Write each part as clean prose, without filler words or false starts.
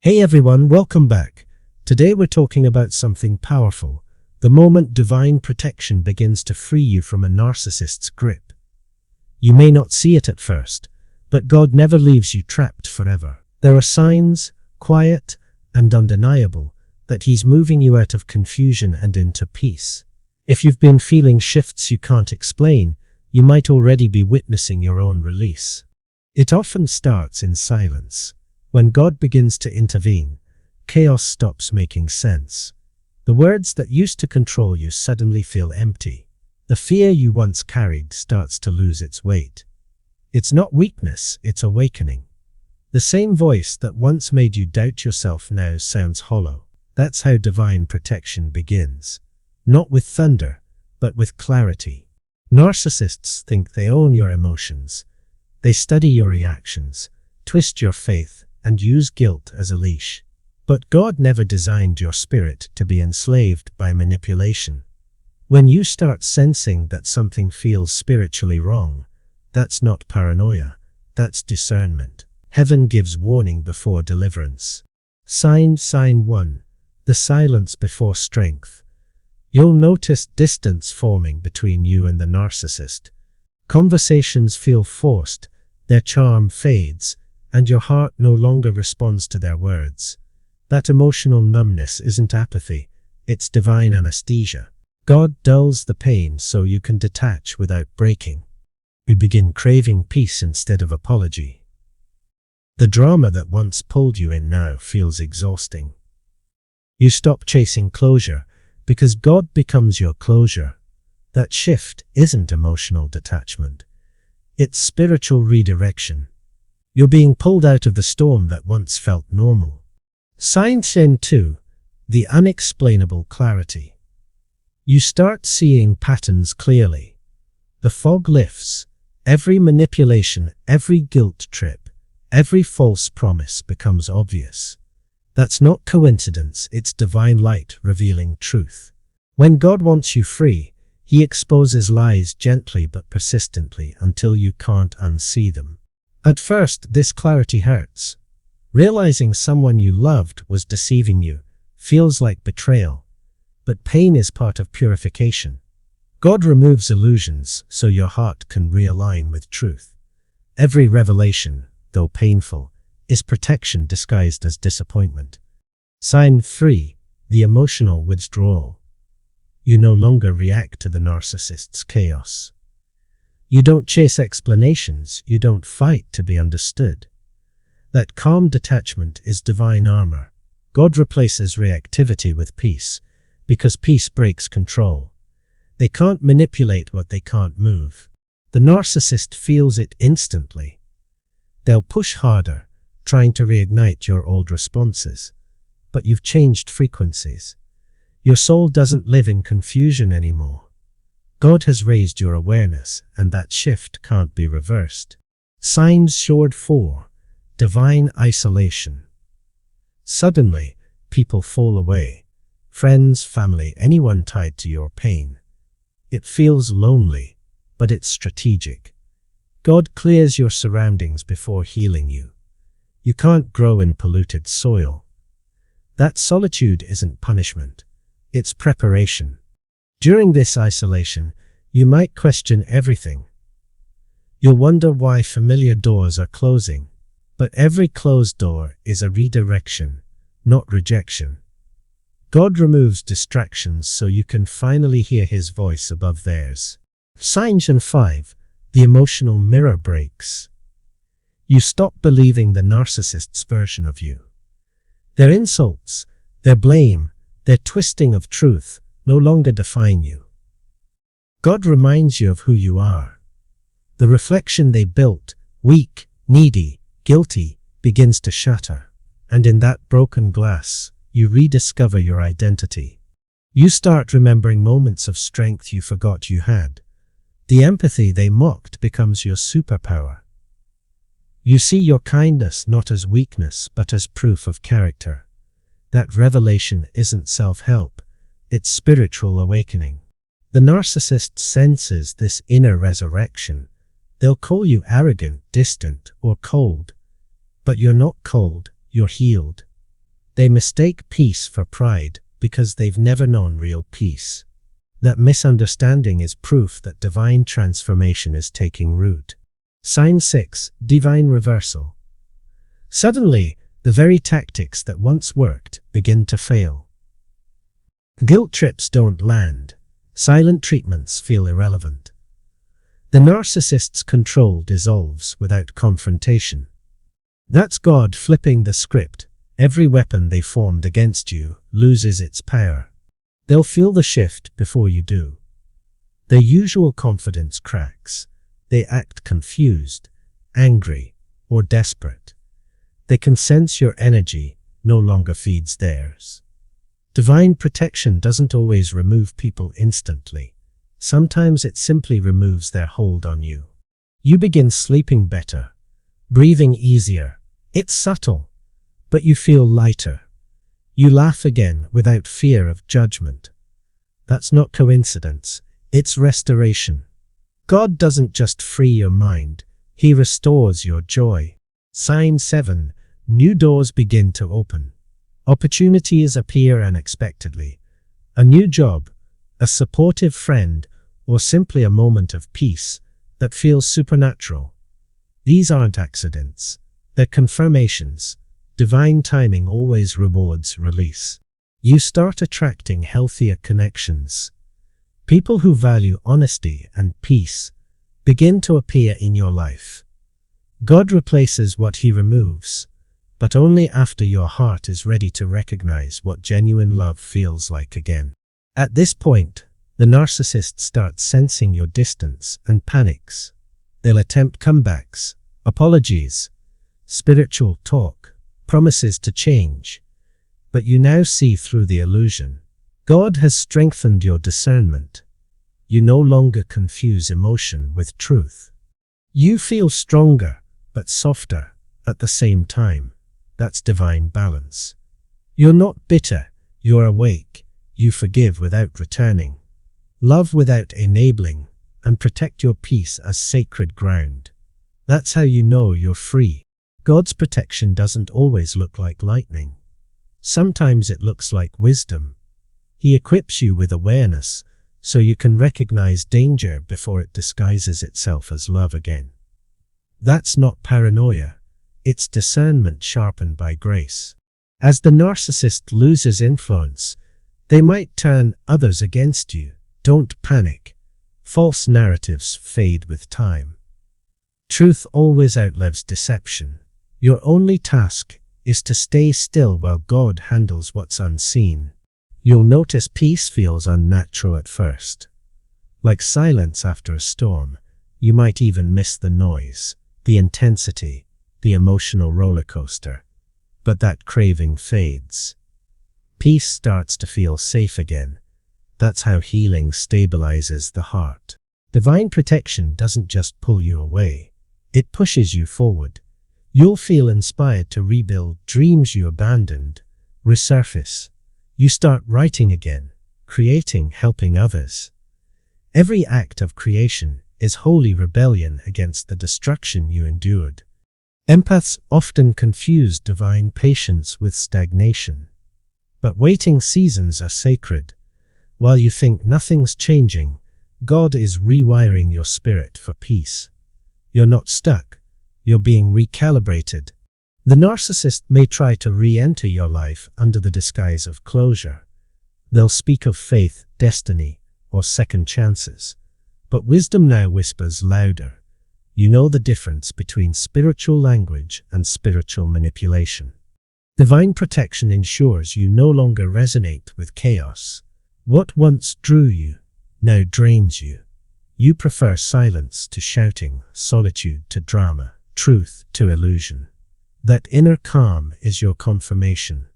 Hey everyone, welcome back. Today we're talking about something powerful, the moment divine protection begins to free you from a narcissist's grip. You may not see it at first, but God never leaves you trapped forever. There are signs, quiet and undeniable, that He's moving you out of confusion and into peace. If you've been feeling shifts you can't explain, you might already be witnessing your own release. It often starts in silence. When God begins to intervene, chaos stops making sense. The words that used to control you suddenly feel empty. The fear you once carried starts to lose its weight. It's not weakness, it's awakening. The same voice that once made you doubt yourself now sounds hollow. That's how divine protection begins. Not with thunder, but with clarity. Narcissists think they own your emotions. They study your reactions, twist your faith, and use guilt as a leash. But God never designed your spirit to be enslaved by manipulation. When you start sensing that something feels spiritually wrong, that's not paranoia, that's discernment. Heaven gives warning before deliverance. Sign 1. The silence before strength. You'll notice distance forming between you and the narcissist. Conversations feel forced, their charm fades, and your heart no longer responds to their words. That emotional numbness isn't apathy, it's divine anesthesia. God dulls the pain so you can detach without breaking. You begin craving peace instead of apology. The drama that once pulled you in now feels exhausting. You stop chasing closure because God becomes your closure. That shift isn't emotional detachment. It's spiritual redirection. You're being pulled out of the storm that once felt normal. Sign 2. The unexplainable clarity. You start seeing patterns clearly. The fog lifts. Every manipulation, every guilt trip, every false promise becomes obvious. That's not coincidence, it's divine light revealing truth. When God wants you free, He exposes lies gently but persistently until you can't unsee them. At first, this clarity hurts. Realizing someone you loved was deceiving you feels like betrayal, but pain is part of purification. God removes illusions so your heart can realign with truth. Every revelation, though painful, is protection disguised as disappointment. Sign 3. The emotional withdrawal. You no longer react to the narcissist's chaos. You don't chase explanations, you don't fight to be understood. That calm detachment is divine armor. God replaces reactivity with peace, because peace breaks control. They can't manipulate what they can't move. The narcissist feels it instantly. They'll push harder, trying to reignite your old responses. But you've changed frequencies. Your soul doesn't live in confusion anymore. God has raised your awareness, and that shift can't be reversed. Sign 4. Divine isolation. Suddenly, people fall away. Friends, family, anyone tied to your pain. It feels lonely, but it's strategic. God clears your surroundings before healing you. You can't grow in polluted soil. That solitude isn't punishment, it's preparation. During this isolation, you might question everything. You'll wonder why familiar doors are closing, but every closed door is a redirection, not rejection. God removes distractions so you can finally hear His voice above theirs. Sign 5. The emotional mirror breaks. You stop believing the narcissist's version of you. Their insults, their blame, their twisting of truth no longer define you. God reminds you of who you are. The reflection they built, weak, needy, guilty, begins to shatter. And in that broken glass, you rediscover your identity. You start remembering moments of strength you forgot you had. The empathy they mocked becomes your superpower. You see your kindness not as weakness but as proof of character. That revelation isn't self-help, it's spiritual awakening. The narcissist senses this inner resurrection. They'll call you arrogant, distant, or cold. But you're not cold, you're healed. They mistake peace for pride because they've never known real peace. That misunderstanding is proof that divine transformation is taking root. Sign 6. Divine reversal. Suddenly, the very tactics that once worked begin to fail. Guilt trips don't land. Silent treatments feel irrelevant. The narcissist's control dissolves without confrontation. That's God flipping the script. Every weapon they formed against you loses its power. They'll feel the shift before you do. Their usual confidence cracks. They act confused, angry, or desperate. They can sense your energy no longer feeds theirs. Divine protection doesn't always remove people instantly. Sometimes it simply removes their hold on you. You begin sleeping better, breathing easier. It's subtle, but you feel lighter. You laugh again without fear of judgment. That's not coincidence, it's restoration. God doesn't just free your mind, He restores your joy. Sign 7. New doors begin to open. Opportunities appear unexpectedly. A new job, a supportive friend, or simply a moment of peace that feels supernatural. These aren't accidents, they're confirmations. Divine timing always rewards release. You start attracting healthier connections. People who value honesty and peace begin to appear in your life. God replaces what He removes, but only after your heart is ready to recognize what genuine love feels like again. At this point, the narcissist starts sensing your distance and panics. They'll attempt comebacks, apologies, spiritual talk, promises to change. But you now see through the illusion. God has strengthened your discernment. You no longer confuse emotion with truth. You feel stronger, but softer, at the same time. That's divine balance. You're not bitter, you're awake. You forgive without returning. Love without enabling, and protect your peace as sacred ground. That's how you know you're free. God's protection doesn't always look like lightning. Sometimes it looks like wisdom. He equips you with awareness, so you can recognize danger before it disguises itself as love again. That's not paranoia. It's discernment sharpened by grace. As the narcissist loses influence, they might turn others against you. Don't panic. False narratives fade with time. Truth always outlives deception. Your only task is to stay still while God handles what's unseen. You'll notice peace feels unnatural at first. Like silence after a storm, you might even miss the noise, the intensity, the emotional roller coaster. But that craving fades. Peace starts to feel safe again. That's how healing stabilizes the heart. Divine protection doesn't just pull you away. It pushes you forward. You'll feel inspired to rebuild dreams you abandoned, resurface. You start writing again, creating, helping others. Every act of creation is holy rebellion against the destruction you endured. Empaths often confuse divine patience with stagnation. But waiting seasons are sacred. While you think nothing's changing, God is rewiring your spirit for peace. You're not stuck. You're being recalibrated. The narcissist may try to re-enter your life under the disguise of closure. They'll speak of faith, destiny, or second chances. But wisdom now whispers louder. You know the difference between spiritual language and spiritual manipulation. Divine protection ensures you no longer resonate with chaos. What once drew you now drains you. You prefer silence to shouting, solitude to drama, truth to illusion. That inner calm is your confirmation.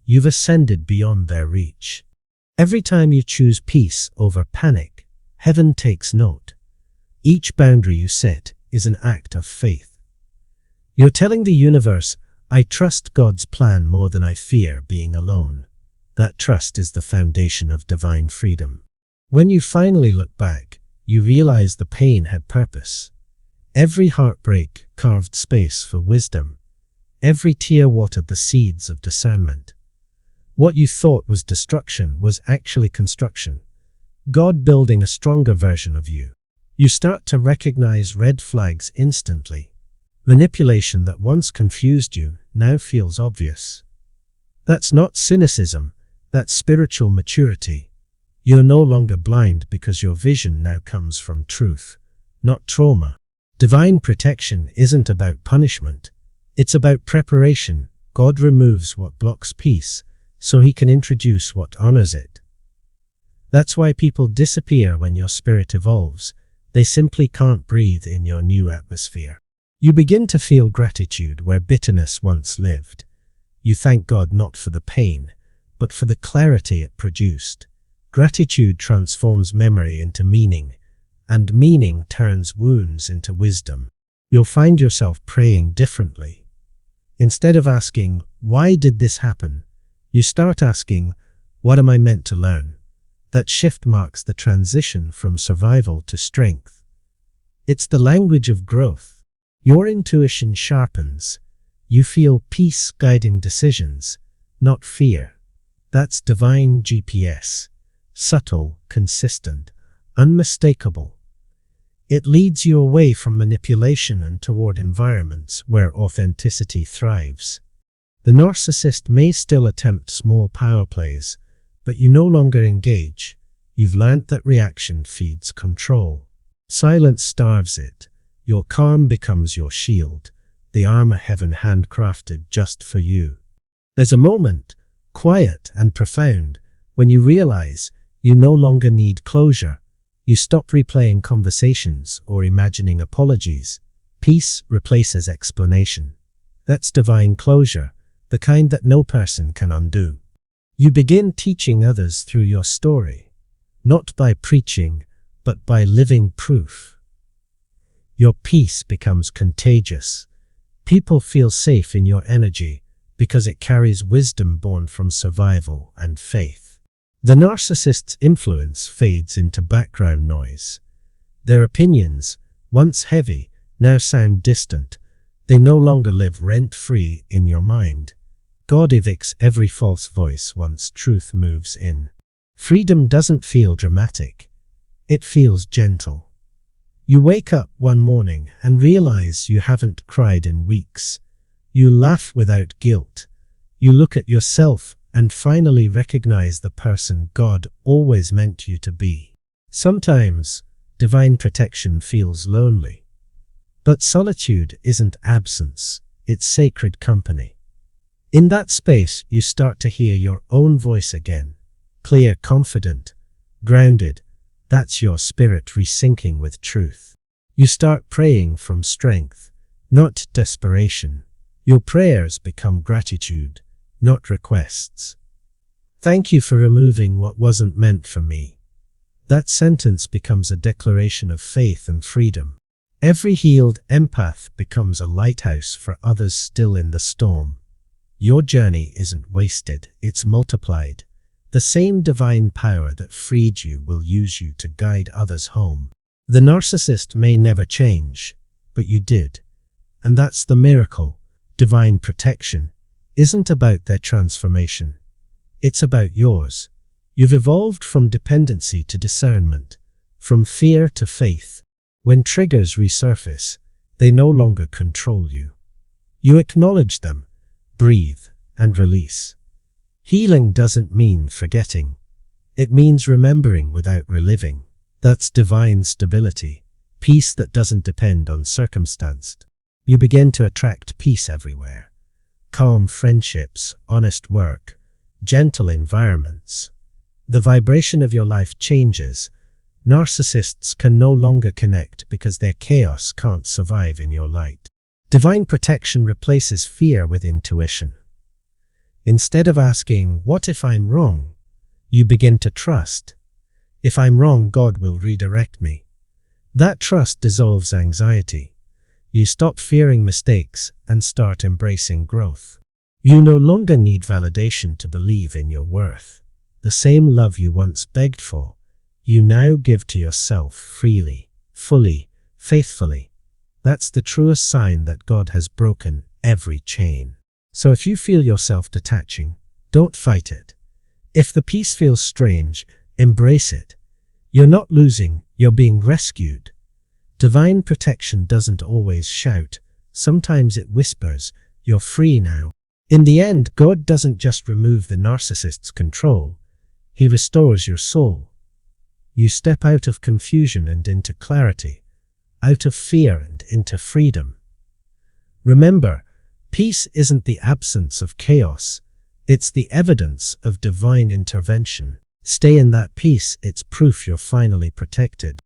You've ascended beyond their reach. Every time you choose peace over panic, heaven takes note. Each boundary you set is an act of faith. You're telling the universe, I trust God's plan more than I fear being alone. That trust is the foundation of divine freedom. When you finally look back, you realize the pain had purpose. Every heartbreak carved space for wisdom. Every tear watered the seeds of discernment. What you thought was destruction was actually construction. God building a stronger version of you. You start to recognize red flags instantly. Manipulation that once confused you now feels obvious. That's not cynicism, that's spiritual maturity. You're no longer blind because your vision now comes from truth, not trauma. Divine protection isn't about punishment. It's about preparation. God removes what blocks peace, so he can introduce what honors it. That's why people disappear when your spirit evolves. They simply can't breathe in your new atmosphere. You begin to feel gratitude where bitterness once lived. You thank God not for the pain, but for the clarity it produced. Gratitude transforms memory into meaning, and meaning turns wounds into wisdom. You'll find yourself praying differently. Instead of asking, "Why did this happen?" you start asking, "What am I meant to learn?" That shift marks the transition from survival to strength. It's the language of growth. Your intuition sharpens. You feel peace guiding decisions, not fear. That's divine GPS. Subtle, consistent, unmistakable. It leads you away from manipulation and toward environments where authenticity thrives. The narcissist may still attempt small power plays, but you no longer engage. You've learnt that reaction feeds control. Silence starves it. Your calm becomes your shield, the armor heaven handcrafted just for you. There's a moment, quiet and profound, when you realize you no longer need closure. You stop replaying conversations or imagining apologies. Peace replaces explanation. That's divine closure, the kind that no person can undo. You begin teaching others through your story, not by preaching, but by living proof. Your peace becomes contagious. People feel safe in your energy because it carries wisdom born from survival and faith. The narcissist's influence fades into background noise. Their opinions, once heavy, now sound distant. They no longer live rent-free in your mind. God evicts every false voice once truth moves in. Freedom doesn't feel dramatic. It feels gentle. You wake up one morning and realize you haven't cried in weeks. You laugh without guilt. You look at yourself and finally recognize the person God always meant you to be. Sometimes, divine protection feels lonely. But solitude isn't absence, it's sacred company. In that space, you start to hear your own voice again. Clear, confident, grounded. That's your spirit resyncing with truth. You start praying from strength, not desperation. Your prayers become gratitude, not requests. Thank you for removing what wasn't meant for me. That sentence becomes a declaration of faith and freedom. Every healed empath becomes a lighthouse for others still in the storm. Your journey isn't wasted, it's multiplied. The same divine power that freed you will use you to guide others home. The narcissist may never change, but you did. And that's the miracle. Divine protection isn't about their transformation. It's about yours. You've evolved from dependency to discernment, from fear to faith. When triggers resurface, they no longer control you. You acknowledge them, breathe, and release. Healing doesn't mean forgetting. It means remembering without reliving. That's divine stability, peace that doesn't depend on circumstance. You begin to attract peace everywhere. Calm friendships, honest work, gentle environments. The vibration of your life changes. Narcissists can no longer connect because their chaos can't survive in your light. Divine protection replaces fear with intuition. Instead of asking, "What if I'm wrong?" you begin to trust. If I'm wrong, God will redirect me. That trust dissolves anxiety. You stop fearing mistakes and start embracing growth. You no longer need validation to believe in your worth. The same love you once begged for, you now give to yourself freely, fully, faithfully. That's the truest sign that God has broken every chain. So if you feel yourself detaching, Don't fight it. If the peace feels strange, embrace it. You're not losing, you're being rescued. Divine protection doesn't always shout. Sometimes it whispers, "You're free now." In the end, God doesn't just remove the narcissist's control. He restores your soul. You step out of confusion and into clarity, out of fear and into freedom. Remember, peace isn't the absence of chaos. It's the evidence of divine intervention. Stay in that peace, it's proof you're finally protected.